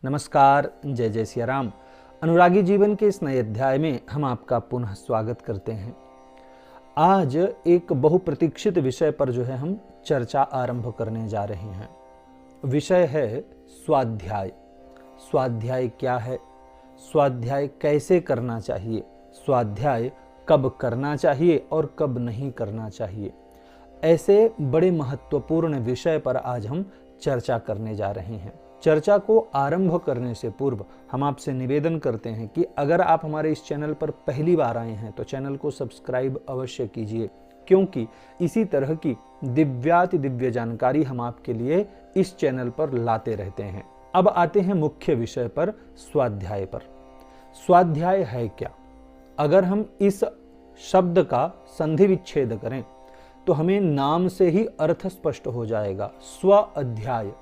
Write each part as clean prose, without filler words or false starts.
नमस्कार, जय जय सिया राम। अनुरागी जीवन के इस नए अध्याय में हम आपका पुनः स्वागत करते हैं। आज एक बहुप्रतीक्षित विषय पर हम चर्चा आरंभ करने जा रहे हैं। विषय है स्वाध्याय। स्वाध्याय क्या है, स्वाध्याय कैसे करना चाहिए, स्वाध्याय कब करना चाहिए और कब नहीं करना चाहिए। ऐसे बड़े महत्वपूर्ण विषय पर आज हम चर्चा करने जा रहे हैं। चर्चा को आरंभ करने से पूर्व हम आपसे निवेदन करते हैं कि अगर आप हमारे इस चैनल पर पहली बार आए हैं तो चैनल को सब्सक्राइब अवश्य कीजिए, क्योंकि इसी तरह की दिव्याति दिव्य जानकारी हम आपके लिए इस चैनल पर लाते रहते हैं। अब आते हैं मुख्य विषय पर, स्वाध्याय पर। स्वाध्याय है क्या? अगर हम इस शब्द का संधि विच्छेद करें तो हमें नाम से ही अर्थ स्पष्ट हो जाएगा। स्व अध्याय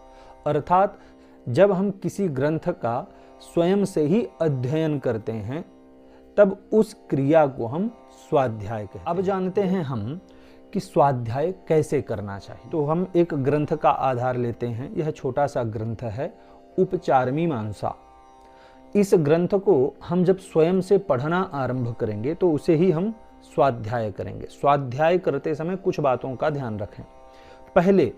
अर्थात जब हम किसी ग्रंथ का स्वयं से ही अध्ययन करते हैं तब उस क्रिया को हम स्वाध्याय कहते हैं। अब जानते हैं हम कि स्वाध्याय कैसे करना चाहिए। तो हम एक ग्रंथ का आधार लेते हैं। यह छोटा सा ग्रंथ है, उपचारमीमांसा। इस ग्रंथ को हम जब स्वयं से पढ़ना आरंभ करेंगे तो उसे ही हम स्वाध्याय करेंगे। स्वाध्याय करते समय कुछ बातों का ध्यान रखें। पहले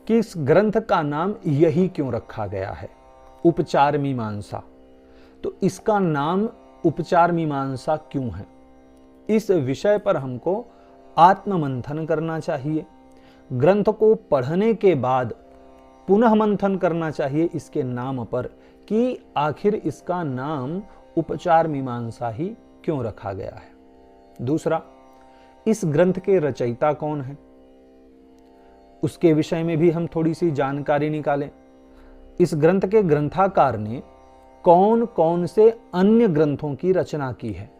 कि इस ग्रंथ का नाम यही क्यों रखा गया है, उपचार मीमांसा। तो इसका नाम उपचार मीमांसा क्यों है, इस विषय पर हमको आत्ममंथन करना चाहिए। ग्रंथ को पढ़ने के बाद पुनः मंथन करना चाहिए इसके नाम पर कि आखिर इसका नाम उपचार मीमांसा ही क्यों रखा गया है। दूसरा, इस ग्रंथ के रचयिता कौन है, उसके विषय में भी हम थोड़ी सी जानकारी निकालें। इस ग्रंथ के ग्रंथाकार ने कौन कौन से अन्य ग्रंथों की रचना की है,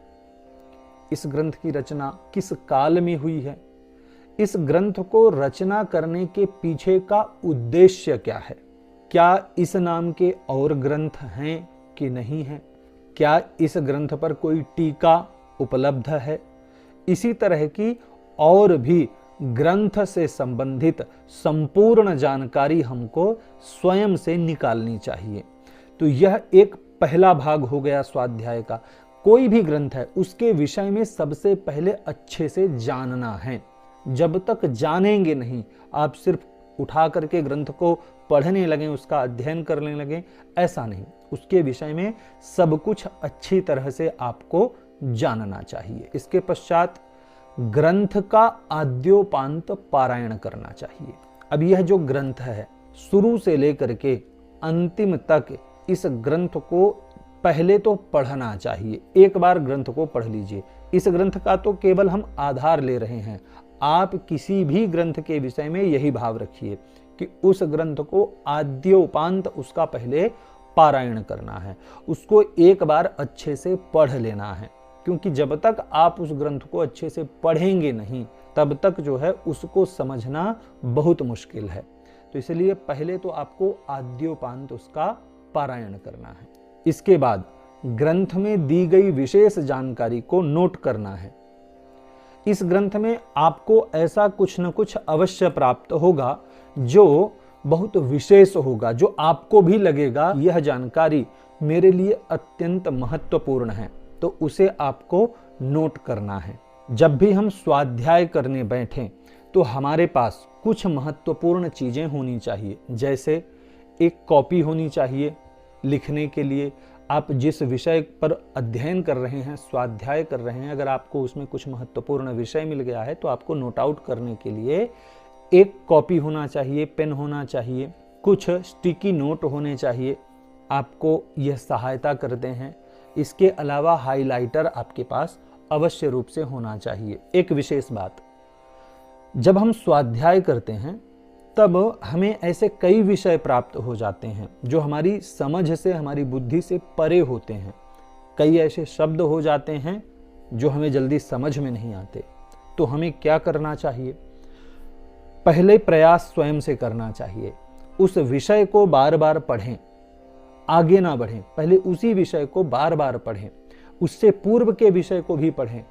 इस ग्रंथ की रचना किस काल में हुई है, इस ग्रंथ को रचना करने के पीछे का उद्देश्य क्या है, क्या इस नाम के और ग्रंथ हैं कि नहीं हैं, क्या इस ग्रंथ पर कोई टीका उपलब्ध है। इसी तरह की और भी ग्रंथ से संबंधित संपूर्ण जानकारी हमको स्वयं से निकालनी चाहिए। तो यह एक पहला भाग हो गया स्वाध्याय का। कोई भी ग्रंथ है उसके विषय में सबसे पहले अच्छे से जानना है। जब तक जानेंगे नहीं, आप सिर्फ उठा करके ग्रंथ को पढ़ने लगें, उसका अध्ययन करने लगें, ऐसा नहीं। उसके विषय में सब कुछ अच्छी तरह से आपको जानना चाहिए। इसके पश्चात ग्रंथ का आद्योपांत पारायण करना चाहिए। अब यह जो ग्रंथ है शुरू से लेकर के अंतिम तक इस ग्रंथ को पहले तो पढ़ना चाहिए। एक बार ग्रंथ को पढ़ लीजिए। इस ग्रंथ का तो केवल हम आधार ले रहे हैं। आप किसी भी ग्रंथ के विषय में यही भाव रखिए कि उस ग्रंथ को आद्योपांत उसका पहले पारायण करना है, उसको एक बार अच्छे से पढ़ लेना है। क्योंकि जब तक आप उस ग्रंथ को अच्छे से पढ़ेंगे नहीं तब तक उसको समझना बहुत मुश्किल है। तो इसलिए पहले तो आपको आद्योपांत उसका पारायण करना है। इसके बाद ग्रंथ में दी गई विशेष जानकारी को नोट करना है। इस ग्रंथ में आपको ऐसा कुछ न कुछ अवश्य प्राप्त होगा जो बहुत विशेष होगा, जो आपको भी लगेगा यह जानकारी मेरे लिए अत्यंत महत्वपूर्ण है, तो उसे आपको नोट करना है। जब भी हम स्वाध्याय करने बैठें तो हमारे पास कुछ महत्वपूर्ण चीजें होनी चाहिए। जैसे एक कॉपी होनी चाहिए लिखने के लिए। आप जिस विषय पर अध्ययन कर रहे हैं, स्वाध्याय कर रहे हैं, अगर आपको उसमें कुछ महत्वपूर्ण विषय मिल गया है तो आपको नोट आउट करने के लिए एक कॉपी होना चाहिए, पेन होना चाहिए, कुछ स्टिकी नोट होने चाहिए, आपको यह सहायता करते हैं। इसके अलावा हाइलाइटर आपके पास अवश्य रूप से होना चाहिए। एक विशेष बात, जब हम स्वाध्याय करते हैं तब हमें ऐसे कई विषय प्राप्त हो जाते हैं जो हमारी समझ से, हमारी बुद्धि से परे होते हैं। कई ऐसे शब्द हो जाते हैं जो हमें जल्दी समझ में नहीं आते। तो हमें क्या करना चाहिए, पहले प्रयास स्वयं से करना चाहिए। उस विषय को बार बार पढ़ें, आगे ना बढ़ें, पहले उसी विषय को बार बार पढ़ें, उससे पूर्व के विषय को भी पढ़ें।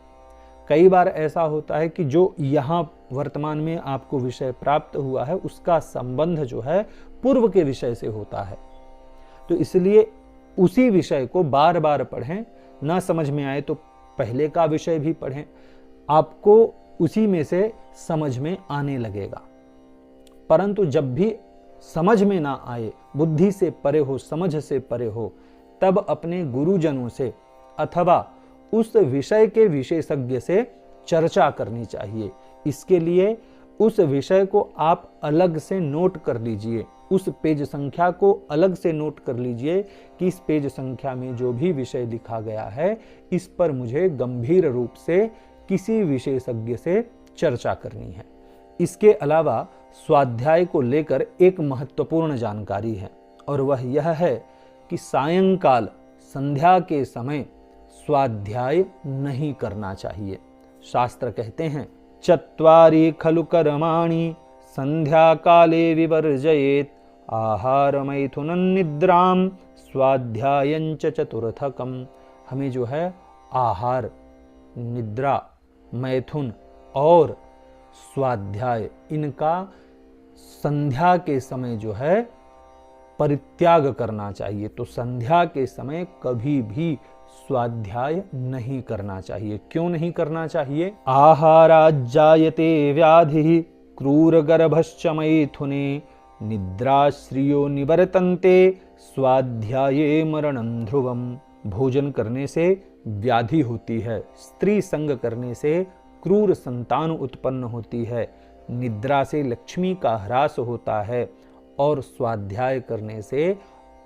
कई बार ऐसा होता है कि जो यहाँ वर्तमान में आपको विषय प्राप्त हुआ है उसका संबंध पूर्व के विषय से होता है। तो इसलिए उसी विषय को बार बार पढ़ें, ना समझ में आए तो पहले का विषय भी पढ़ें, आपको उसी में से समझ में आने लगेगा। परंतु जब भी समझ में ना आए, बुद्धि से परे हो, समझ से परे हो, तब अपने गुरुजनों से अथवा उस विषय के विशेषज्ञ से चर्चा करनी चाहिए। इसके लिए उस विषय को आप अलग से नोट कर लीजिए, उस पेज संख्या को अलग से नोट कर लीजिए कि इस पेज संख्या में जो भी विषय लिखा गया है, इस पर मुझे गंभीर रूप से किसी विशेषज्ञ से चर्चा करनी है। इसके अलावा स्वाध्याय को लेकर एक महत्वपूर्ण जानकारी है, और वह यह है कि सायंकाल संध्या के समय स्वाध्याय नहीं करना चाहिए। शास्त्र कहते हैं, चत्वारि खलु कर्माणि संध्या काले विवर्जयेत, आहार मैथुन निद्राम स्वाध्यायंच चतुर्थकम। हमें जो है आहार, निद्रा, मैथुन और स्वाध्याय, इनका संध्या के समय जो है परित्याग करना चाहिए। तो संध्या के समय कभी भी स्वाध्याय नहीं करना चाहिए। क्यों नहीं करना चाहिए? आहाराज्जायते व्याधि क्रूर गर्भश्च मैथुने, निद्राश्रियो निवर्तन्ते स्वाध्याये मरणं ध्रुवम। भोजन करने से व्याधि होती है, स्त्री संग करने से क्रूर संतान उत्पन्न होती है, निद्रा से लक्ष्मी का ह्रास होता है, और स्वाध्याय करने से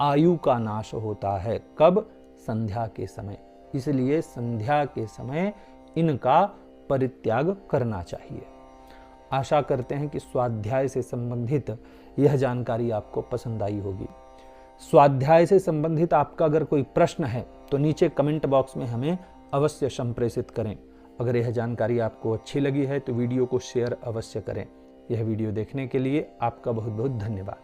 आयु का नाश होता है। कब? संध्या के समय। इसलिए संध्या के समय इनका परित्याग करना चाहिए। आशा करते हैं कि स्वाध्याय से संबंधित यह जानकारी आपको पसंद आई होगी। स्वाध्याय से संबंधित आपका अगर कोई प्रश्न है तो नीचे कमेंट बॉक्स में हमें अवश्य संप्रेषित करें। अगर यह जानकारी आपको अच्छी लगी है तो वीडियो को शेयर अवश्य करें। यह वीडियो देखने के लिए आपका बहुत बहुत धन्यवाद।